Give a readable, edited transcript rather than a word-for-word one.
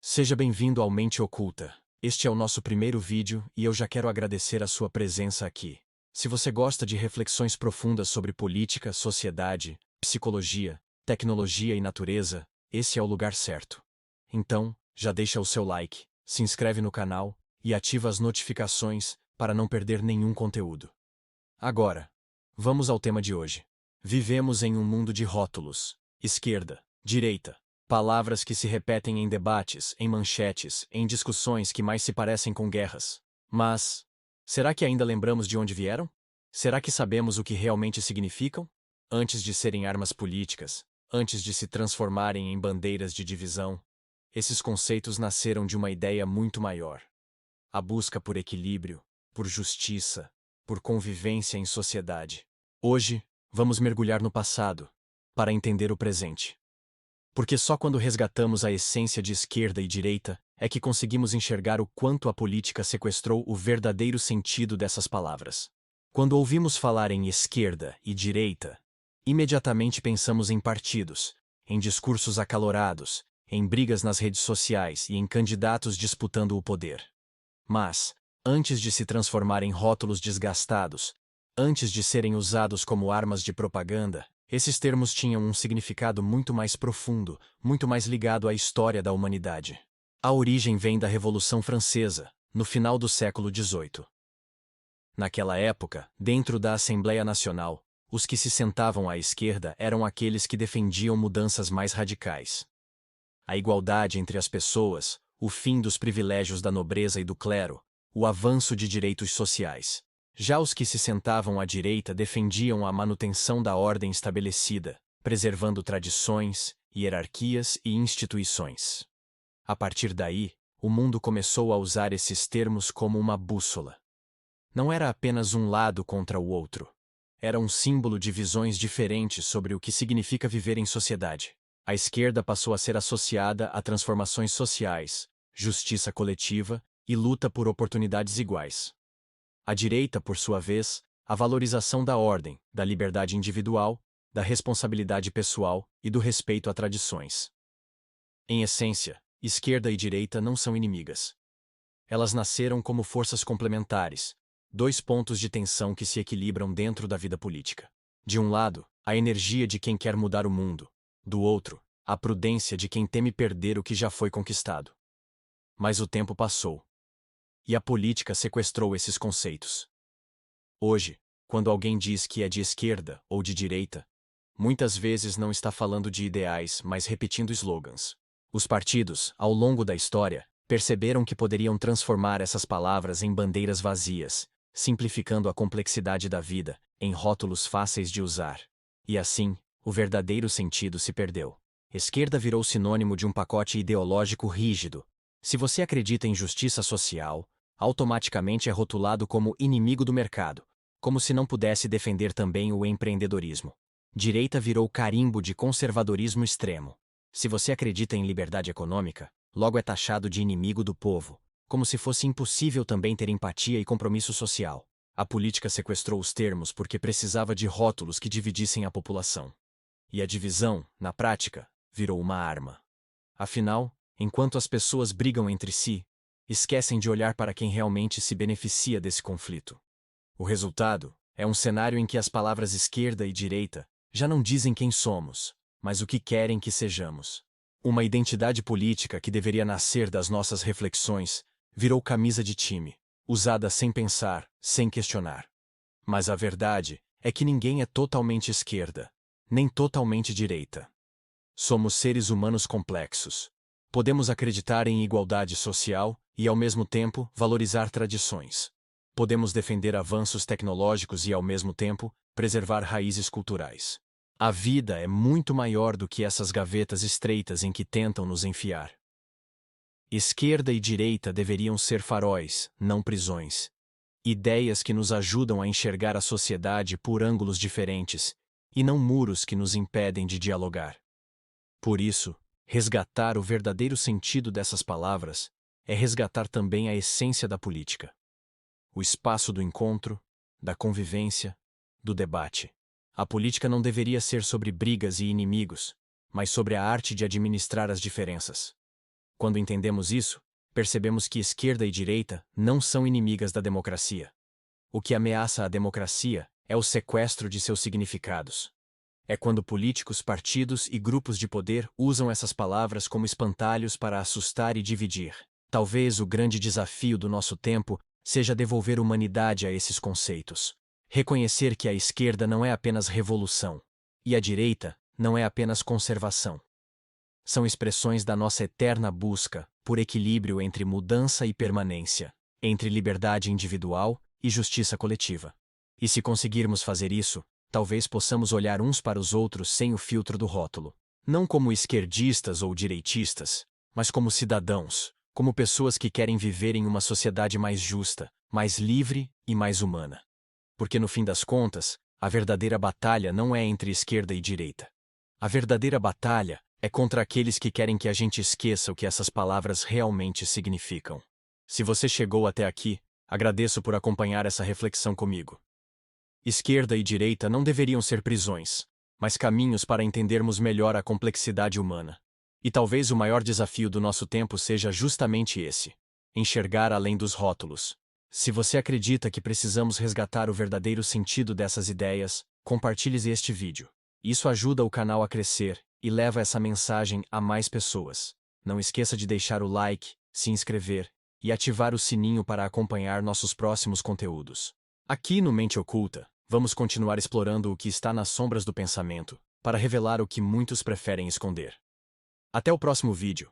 Seja bem-vindo ao Mente Oculta. Este é o nosso primeiro vídeo e eu já quero agradecer a sua presença aqui. Se você gosta de reflexões profundas sobre política, sociedade, psicologia, tecnologia e natureza, esse é o lugar certo. Então, já deixa o seu like, se inscreve no canal e ativa as notificações para não perder nenhum conteúdo. Agora, vamos ao tema de hoje. Vivemos em um mundo de rótulos: esquerda, direita. Palavras que se repetem em debates, em manchetes, em discussões que mais se parecem com guerras. Mas, será que ainda lembramos de onde vieram? Será que sabemos o que realmente significam? Antes de serem armas políticas, antes de se transformarem em bandeiras de divisão, esses conceitos nasceram de uma ideia muito maior: a busca por equilíbrio, por justiça, por convivência em sociedade. Hoje, vamos mergulhar no passado, para entender o presente. Porque só quando resgatamos a essência de esquerda e direita é que conseguimos enxergar o quanto a política sequestrou o verdadeiro sentido dessas palavras. Quando ouvimos falar em esquerda e direita, imediatamente pensamos em partidos, em discursos acalorados, em brigas nas redes sociais e em candidatos disputando o poder. Mas, antes de se transformar em rótulos desgastados, antes de serem usados como armas de propaganda, esses termos tinham um significado muito mais profundo, muito mais ligado à história da humanidade. A origem vem da Revolução Francesa, no final do século XVIII. Naquela época, dentro da Assembleia Nacional, os que se sentavam à esquerda eram aqueles que defendiam mudanças mais radicais. A igualdade entre as pessoas, o fim dos privilégios da nobreza e do clero, o avanço de direitos sociais. Já os que se sentavam à direita defendiam a manutenção da ordem estabelecida, preservando tradições, hierarquias e instituições. A partir daí, o mundo começou a usar esses termos como uma bússola. Não era apenas um lado contra o outro. Era um símbolo de visões diferentes sobre o que significa viver em sociedade. A esquerda passou a ser associada a transformações sociais, justiça coletiva e luta por oportunidades iguais. A direita, por sua vez, a valorização da ordem, da liberdade individual, da responsabilidade pessoal e do respeito a tradições. Em essência, esquerda e direita não são inimigas. Elas nasceram como forças complementares, dois pontos de tensão que se equilibram dentro da vida política. De um lado, a energia de quem quer mudar o mundo; do outro, a prudência de quem teme perder o que já foi conquistado. Mas o tempo passou. E a política sequestrou esses conceitos. Hoje, quando alguém diz que é de esquerda ou de direita, muitas vezes não está falando de ideais, mas repetindo slogans. Os partidos, ao longo da história, perceberam que poderiam transformar essas palavras em bandeiras vazias, simplificando a complexidade da vida em rótulos fáceis de usar. E assim, o verdadeiro sentido se perdeu. Esquerda virou sinônimo de um pacote ideológico rígido. Se você acredita em justiça social, automaticamente é rotulado como inimigo do mercado, como se não pudesse defender também o empreendedorismo. Direita virou carimbo de conservadorismo extremo. Se você acredita em liberdade econômica, logo é taxado de inimigo do povo, como se fosse impossível também ter empatia e compromisso social. A política sequestrou os termos porque precisava de rótulos que dividissem a população. E a divisão, na prática, virou uma arma. Afinal, enquanto as pessoas brigam entre si, esquecem de olhar para quem realmente se beneficia desse conflito. O resultado é um cenário em que as palavras esquerda e direita já não dizem quem somos, mas o que querem que sejamos. Uma identidade política que deveria nascer das nossas reflexões virou camisa de time, usada sem pensar, sem questionar. Mas a verdade é que ninguém é totalmente esquerda, nem totalmente direita. Somos seres humanos complexos. Podemos acreditar em igualdade social e, ao mesmo tempo, valorizar tradições. Podemos defender avanços tecnológicos e, ao mesmo tempo, preservar raízes culturais. A vida é muito maior do que essas gavetas estreitas em que tentam nos enfiar. Esquerda e direita deveriam ser faróis, não prisões. Ideias que nos ajudam a enxergar a sociedade por ângulos diferentes, e não muros que nos impedem de dialogar. Por isso, resgatar o verdadeiro sentido dessas palavras é resgatar também a essência da política. O espaço do encontro, da convivência, do debate. A política não deveria ser sobre brigas e inimigos, mas sobre a arte de administrar as diferenças. Quando entendemos isso, percebemos que esquerda e direita não são inimigas da democracia. O que ameaça a democracia é o sequestro de seus significados. É quando políticos, partidos e grupos de poder usam essas palavras como espantalhos para assustar e dividir. Talvez o grande desafio do nosso tempo seja devolver humanidade a esses conceitos. Reconhecer que a esquerda não é apenas revolução, e a direita não é apenas conservação. São expressões da nossa eterna busca por equilíbrio entre mudança e permanência, entre liberdade individual e justiça coletiva. E se conseguirmos fazer isso, talvez possamos olhar uns para os outros sem o filtro do rótulo. Não como esquerdistas ou direitistas, mas como cidadãos, como pessoas que querem viver em uma sociedade mais justa, mais livre e mais humana. Porque no fim das contas, a verdadeira batalha não é entre esquerda e direita. A verdadeira batalha é contra aqueles que querem que a gente esqueça o que essas palavras realmente significam. Se você chegou até aqui, agradeço por acompanhar essa reflexão comigo. Esquerda e direita não deveriam ser prisões, mas caminhos para entendermos melhor a complexidade humana. E talvez o maior desafio do nosso tempo seja justamente esse: enxergar além dos rótulos. Se você acredita que precisamos resgatar o verdadeiro sentido dessas ideias, compartilhe este vídeo. Isso ajuda o canal a crescer e leva essa mensagem a mais pessoas. Não esqueça de deixar o like, se inscrever e ativar o sininho para acompanhar nossos próximos conteúdos. Aqui no Mente Oculta, vamos continuar explorando o que está nas sombras do pensamento, para revelar o que muitos preferem esconder. Até o próximo vídeo.